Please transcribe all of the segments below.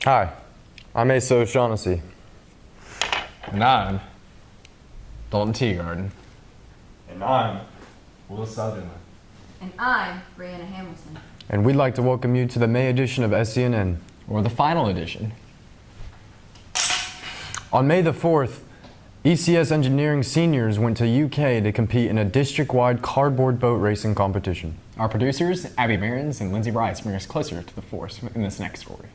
Hi, I'm Asa O'Shaughnessy. And I'm Dalton Teagarden. And I'm Will Sutherland. And I'm Brianna Hamilton. And we'd like to welcome you to the May edition of SCNN. Or the final edition. On May the 4th, ECS Engineering seniors went to UK to compete in a district-wide cardboard boat racing competition. Our producers, Abby Behrens and Lindsay Bryce, bring us closer to the force in this next story.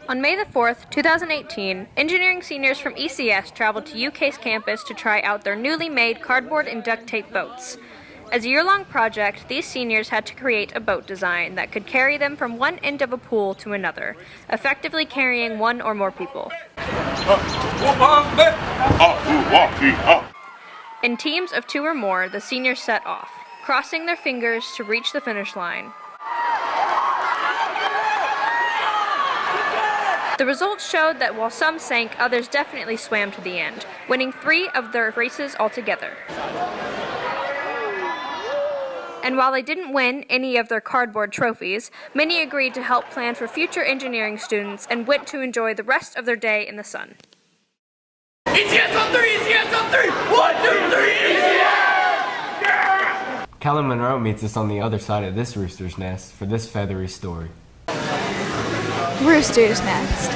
On May the 4th, 2018, engineering seniors from ECS traveled to UK's campus to try out their newly made cardboard and duct tape boats. As a year-long project, these seniors had to create a boat design that could carry them from one end of a pool to another, effectively carrying one or more people. In teams of 2 or more, the seniors set off, crossing their fingers to reach the finish line. The results showed that while some sank, others definitely swam to the end, winning 3 of their races altogether. And while they didn't win any of their cardboard trophies, many agreed to help plan for future engineering students and went to enjoy the rest of their day in the sun. ECS on 3! ECS on 3! 1, 2, 3, ECS! Yeah! Callum Monroe meets us on the other side of this rooster's nest for this feathery story. Rooster's Nest.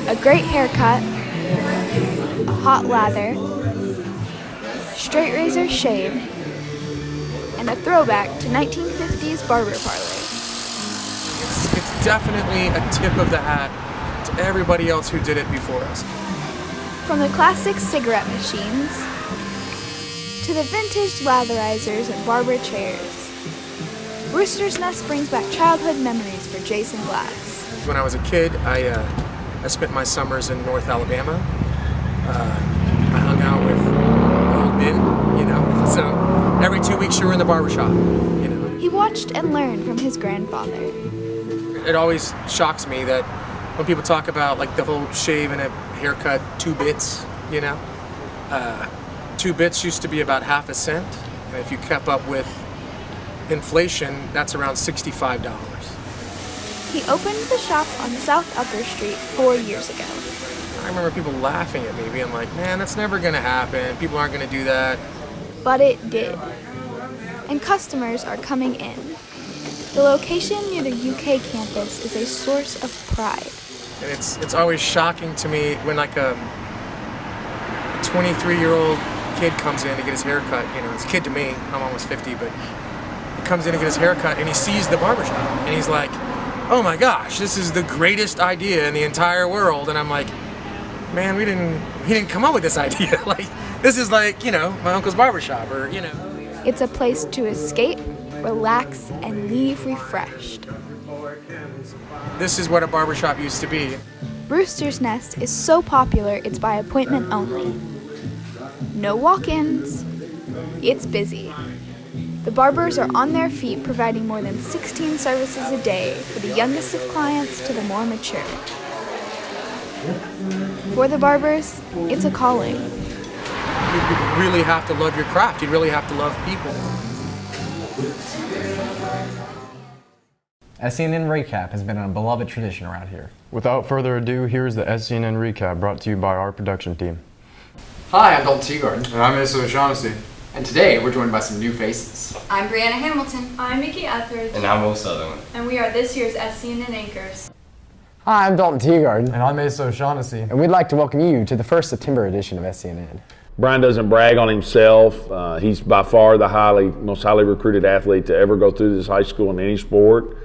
A great haircut, a hot lather, straight razor shave, and a throwback to 1950s barber parlors. It's definitely a tip of the hat to everybody else who did it before us. From the classic cigarette machines to the vintage latherizers and barber chairs, Rooster's Nest brings back childhood memories for Jason Glass. When I was a kid, I spent my summers in North Alabama. I hung out with old men, you know, so every 2 weeks you were in the barbershop, you know. He watched and learned from his grandfather. It always shocks me that when people talk about like the whole shave and a haircut, 2 bits, you know. 2 bits used to be about half a cent, and if you kept up with inflation, that's around $65. He opened the shop on South Upper Street 4 years ago. I remember people laughing at me, being like, man, that's never gonna happen. People aren't gonna do that. But it did. And customers are coming in. The location near the UK campus is a source of pride. And it's always shocking to me when like a 23-year-old kid comes in to get his hair cut. You know, it's a kid to me, I'm almost 50, but he comes in to get his hair cut and he sees the barbershop and he's like, oh my gosh, this is the greatest idea in the entire world. And I'm like, man, he didn't come up with this idea. Like, this is like, you know, my uncle's barbershop, or, you know. It's a place to escape, relax, and leave refreshed. This is what a barbershop used to be. Rooster's Nest is so popular it's by appointment only. No walk-ins. It's busy. The barbers are on their feet providing more than 16 services a day for the youngest of clients to the more mature. For the barbers, it's a calling. You really have to love your craft. You really have to love people. SCNN Recap has been a beloved tradition around here. Without further ado, here's the SCNN Recap brought to you by our production team. Hi, I'm Dalton Teagarden. And I'm Asa O'Shaughnessy. And today we're joined by some new faces. I'm Brianna Hamilton. I'm Mickey Etheridge. And I'm Will Sutherland. And we are this year's SCNN anchors. Hi, I'm Dalton Teagarden. And I'm Asa O'Shaughnessy. And we'd like to welcome you to the first September edition of SCNN. Brian doesn't brag on himself. He's by far the most highly recruited athlete to ever go through this high school in any sport.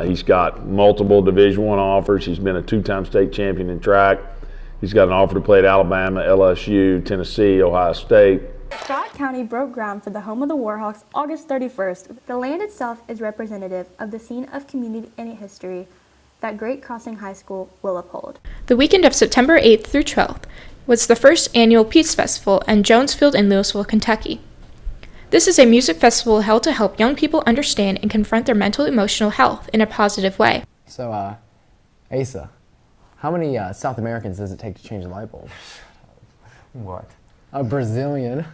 He's got multiple Division I offers. He's been a 2-time state champion in track. He's got an offer to play at Alabama, LSU, Tennessee, Ohio State. Scott County broke ground for the home of the Warhawks August 31st. The land itself is representative of the scene of community and history that Great Crossing High School will uphold. The weekend of September 8th through 12th was the first annual Peace Festival in Jonesfield in Louisville, Kentucky. This is a music festival held to help young people understand and confront their mental and emotional health in a positive way. So, Asa, how many South Americans does it take to change a light bulb? What? A Brazilian.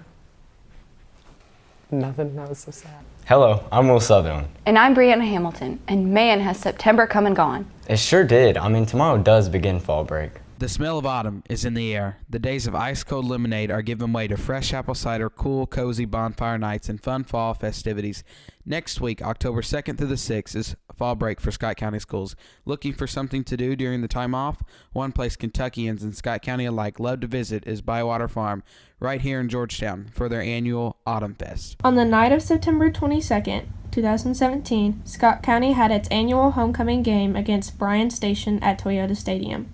Nothing, that was so sad. Hello, I'm Will Sutherland. And I'm Brianna Hamilton. And man, has September come and gone. It sure did. I mean, tomorrow does begin fall break. The smell of autumn is in the air. The days of ice-cold lemonade are giving way to fresh apple cider, cool, cozy bonfire nights, and fun fall festivities. Next week, October 2nd through the 6th, is fall break for Scott County schools. Looking for something to do during the time off? One place Kentuckians and Scott County alike love to visit is Bywater Farm, right here in Georgetown, for their annual Autumn Fest. On the night of September 22nd, 2017, Scott County had its annual homecoming game against Bryan Station at Toyota Stadium.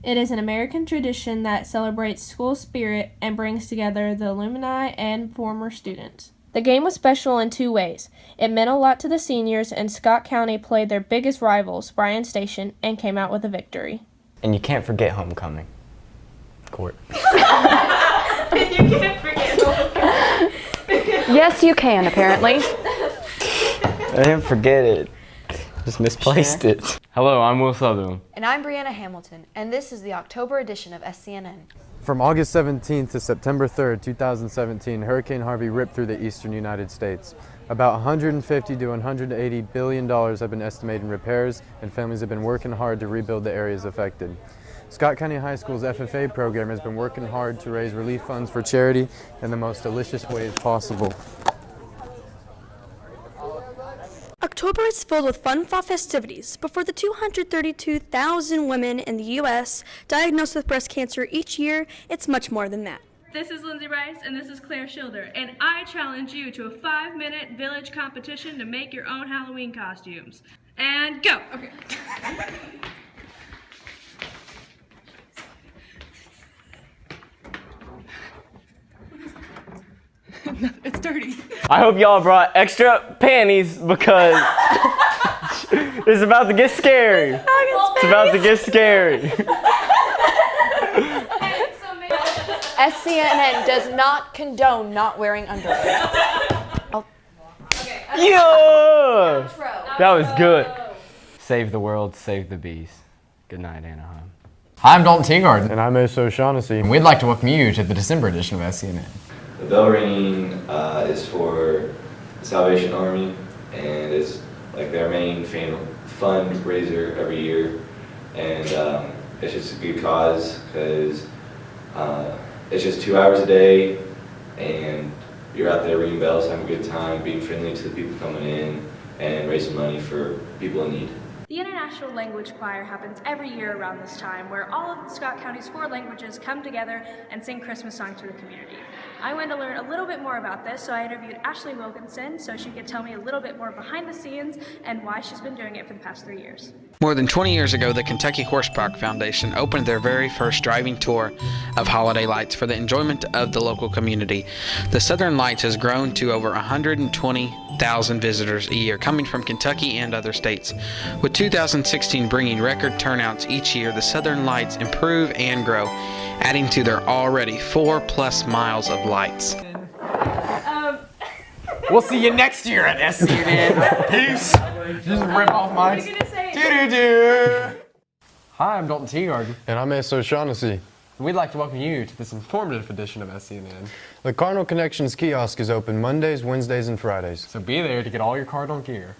It is an American tradition that celebrates school spirit and brings together the alumni and former students. The game was special in two ways. It meant a lot to the seniors, and Scott County played their biggest rivals, Bryan Station, and came out with a victory. And you can't forget homecoming. Court. You can't forget homecoming. Yes, you can, apparently. I didn't forget it. Just misplaced it. Hello, I'm Will Sutherland. And I'm Brianna Hamilton, and this is the October edition of SCNN. From August 17th to September 3rd, 2017, Hurricane Harvey ripped through the eastern United States. About 150 to $180 billion have been estimated in repairs, and families have been working hard to rebuild the areas affected. Scott County High School's FFA program has been working hard to raise relief funds for charity in the most delicious ways possible. October is filled with fun fall festivities, but for the 232,000 women in the U.S. diagnosed with breast cancer each year, it's much more than that. This is Lindsay Rice, and this is Claire Schilder, and I challenge you to a 5-minute village competition to make your own Halloween costumes. And go! Okay. No, it's dirty. I hope y'all brought extra panties because it's about to get scary. It's about to get scary. SCNN does not condone not wearing underwear. Yeah! That was good. Save the world, save the bees. Good night, Anaheim. Hi, I'm Dalton Teagarden. And I'm Asa O'Shaughnessy. And we'd like to welcome you to the December edition of SCNN. The bell ringing is for the Salvation Army, and it's like their main fundraiser every year, and it's just a good cause because it's just 2 hours a day, and you're out there ringing bells, having a good time, being friendly to the people coming in, and raising money for people in need. The International Language Choir happens every year around this time, where all of Scott County's 4 languages come together and sing Christmas songs to the community. I wanted to learn a little bit more about this, so I interviewed Ashley Wilkinson so she could tell me a little bit more behind the scenes and why she's been doing it for the past 3 years. More than 20 years ago, the Kentucky Horse Park Foundation opened their very first driving tour of holiday lights for the enjoyment of the local community. The Southern Lights has grown to over 120,000 visitors a year, coming from Kentucky and other states. With 2016 bringing record turnouts each year, the Southern Lights improve and grow, adding to their already 4+ miles of lights. We'll see you next year at SCNN. Peace. Just rip off mine. Do-do-do. Hi, I'm Dalton Teagarden. And I'm Asa O'Shaughnessy. We'd like to welcome you to this informative edition of SCNN. The Cardinal Connections kiosk is open Mondays, Wednesdays, and Fridays. So be there to get all your Cardinal gear.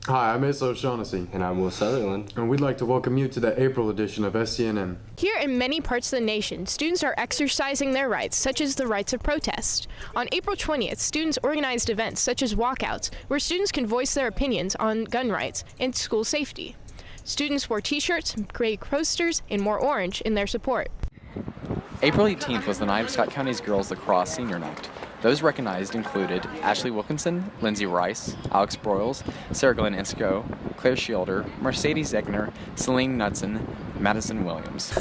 Hi, I'm Asa O'Shaughnessy. And I'm Will Sutherland. And we'd like to welcome you to the April edition of SCNN. Here in many parts of the nation, students are exercising their rights, such as the rights of protest. On April 20th, students organized events such as walkouts, where students can voice their opinions on gun rights and school safety. Students wore t-shirts, gray posters, and more orange in their support. April 18th was the night of Scott County's Girls Lacrosse Senior Night. Those recognized included Ashley Wilkinson, Lindsay Rice, Alex Broyles, Sarah Glenn Insco, Claire Shielder, Mercedes Egner, Celine Knudsen, Madison Williams.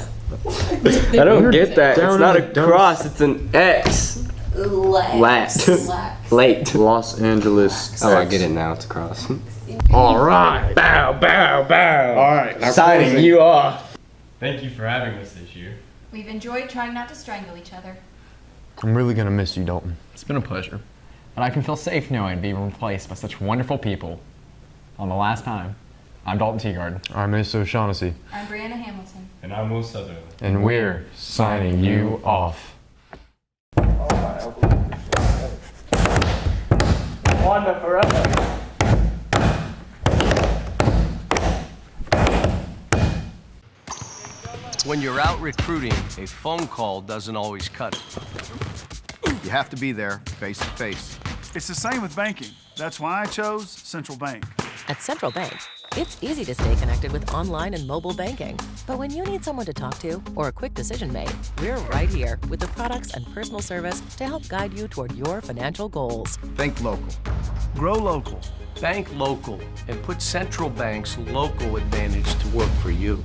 I don't get that. It's not a cross, it's an X. Late. Los Angeles. Oh, I get it now. It's across. All right. Bow, bow, bow. All right. now Signing closing. you off. Thank you for having us this year. We've enjoyed trying not to strangle each other. I'm really gonna miss you, Dalton. It's been a pleasure. But I can feel safe knowing being replaced by such wonderful people. On the last time, I'm Dalton Teagard. I'm Asa O'Shaughnessy. I'm Brianna Hamilton. And I'm Will Sutherland. And we're signing you off. Wanda forever. When you're out recruiting, a phone call doesn't always cut it. You have to be there, face to face. It's the same with banking. That's why I chose Central Bank. At Central Bank, it's easy to stay connected with online and mobile banking. But when you need someone to talk to or a quick decision made, we're right here with the products and personal service to help guide you toward your financial goals. Think local. Grow local. Bank local and put Central Bank's local advantage to work for you.